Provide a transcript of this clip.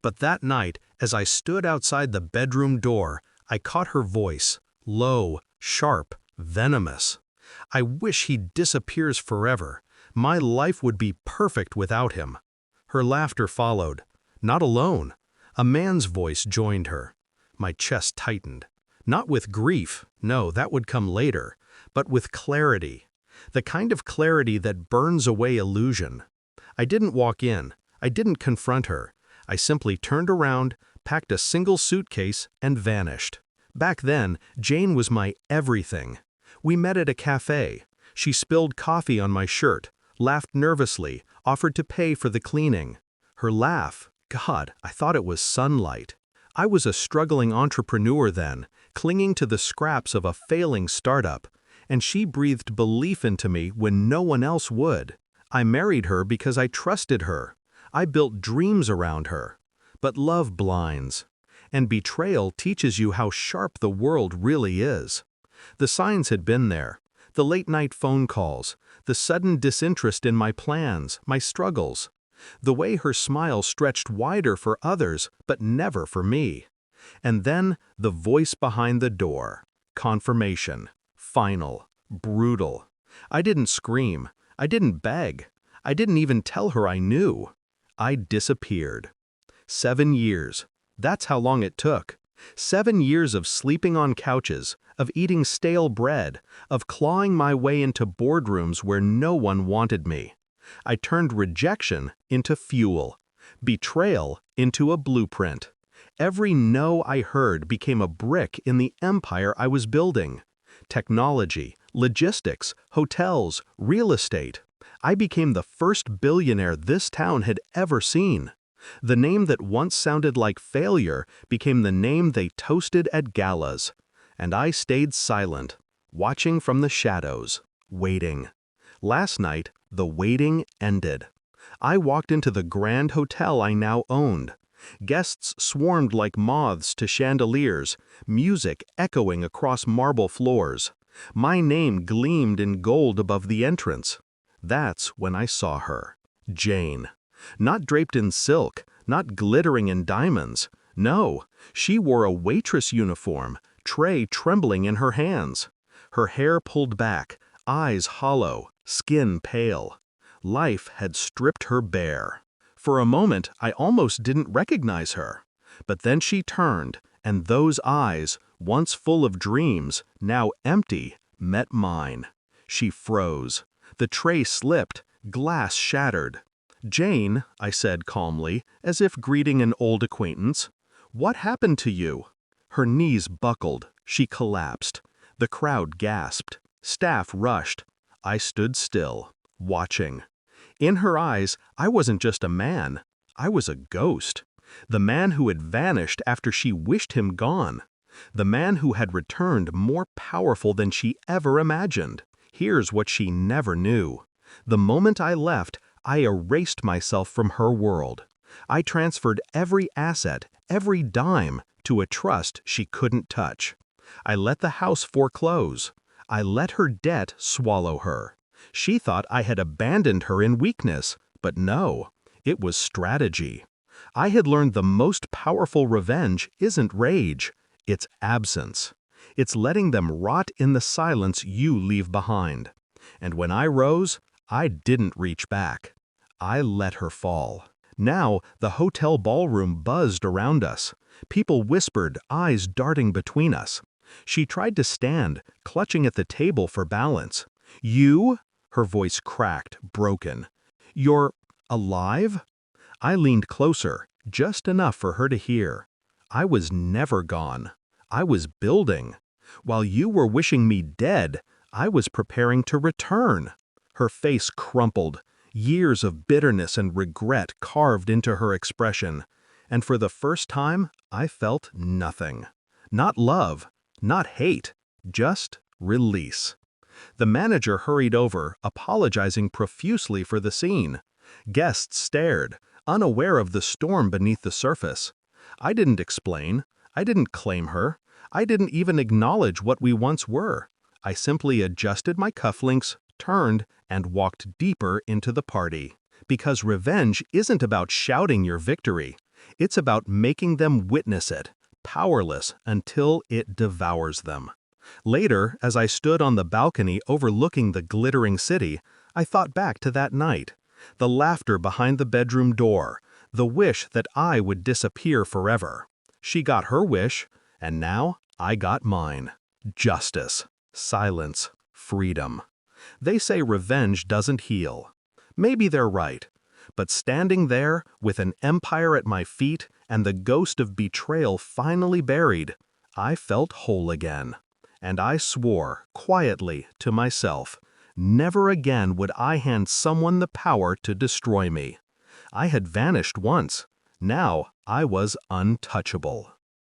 But that night, as I stood outside the bedroom door, I caught her voice, low, sharp, venomous. "I wish he disappears forever. My life would be perfect without him." Her laughter followed. Not alone. A man's voice joined her. My chest tightened. Not with grief, no, that would come later, but with clarity. The kind of clarity that burns away illusion. I didn't walk in. I didn't confront her. I simply turned around, packed a single suitcase, and vanished. Back then, Jane was my everything. We met at a cafe. She spilled coffee on my shirt, laughed nervously, offered to pay for the cleaning. Her laugh, God, I thought it was sunlight. I was a struggling entrepreneur then, clinging to the scraps of a failing startup, and she breathed belief into me when no one else would. I married her because I trusted her. I built dreams around her. But love blinds. And betrayal teaches you how sharp the world really is. The signs had been there. The late-night phone calls, the sudden disinterest in my plans, my struggles. The way her smile stretched wider for others, but never for me. And then the voice behind the door. Confirmation. Final. Brutal. I didn't scream. I didn't beg. I didn't even tell her I knew. I disappeared. 7 years. That's how long it took. 7 years of sleeping on couches, of eating stale bread, of clawing my way into boardrooms where no one wanted me. I turned rejection into fuel, betrayal into a blueprint. Every no I heard became a brick in the empire I was building. Technology, logistics, hotels, real estate. I became the first billionaire this town had ever seen. The name that once sounded like failure became the name they toasted at galas. And I stayed silent, watching from the shadows, waiting. Last night, the waiting ended. I walked into the grand hotel I now owned. Guests swarmed like moths to chandeliers, music echoing across marble floors. My name gleamed in gold above the entrance. That's when I saw her, Jane. Not draped in silk, not glittering in diamonds. No, she wore a waitress uniform, tray trembling in her hands. Her hair pulled back, eyes hollow, skin pale. Life had stripped her bare. For a moment, I almost didn't recognize her. But then she turned, and those eyes, once full of dreams, now empty, met mine. She froze. The tray slipped, glass shattered. "Jane," I said calmly, as if greeting an old acquaintance, "what happened to you?" Her knees buckled. She collapsed. The crowd gasped. Staff rushed. I stood still, watching. In her eyes, I wasn't just a man. I was a ghost. The man who had vanished after she wished him gone. The man who had returned more powerful than she ever imagined. Here's what she never knew. The moment I left, I erased myself from her world. I transferred every asset, every dime, to a trust she couldn't touch. I let the house foreclose. I let her debt swallow her. She thought I had abandoned her in weakness, but no, it was strategy. I had learned the most powerful revenge isn't rage, it's absence. It's letting them rot in the silence you leave behind. And when I rose, I didn't reach back. I let her fall. Now, the hotel ballroom buzzed around us. People whispered, eyes darting between us. She tried to stand, clutching at the table for balance. "You?" Her voice cracked, broken. "You're alive?" I leaned closer, just enough for her to hear. I was never gone. I was building. While you were wishing me dead, I was preparing to return. Her face crumpled. Years of bitterness and regret carved into her expression. And for the first time, I felt nothing. Not love, not hate, just release. The manager hurried over, apologizing profusely for the scene. Guests stared, unaware of the storm beneath the surface. I didn't explain. I didn't claim her. I didn't even acknowledge what we once were. I simply adjusted my cufflinks, turned, and walked deeper into the party. Because revenge isn't about shouting your victory. It's about making them witness it, powerless until it devours them. Later, as I stood on the balcony overlooking the glittering city, I thought back to that night. The laughter behind the bedroom door, the wish that I would disappear forever. She got her wish, and now I got mine. Justice, silence, freedom. They say revenge doesn't heal. Maybe they're right. But standing there, with an empire at my feet and the ghost of betrayal finally buried, I felt whole again. And I swore, quietly, to myself, never again would I hand someone the power to destroy me. I had vanished once. Now I was untouchable.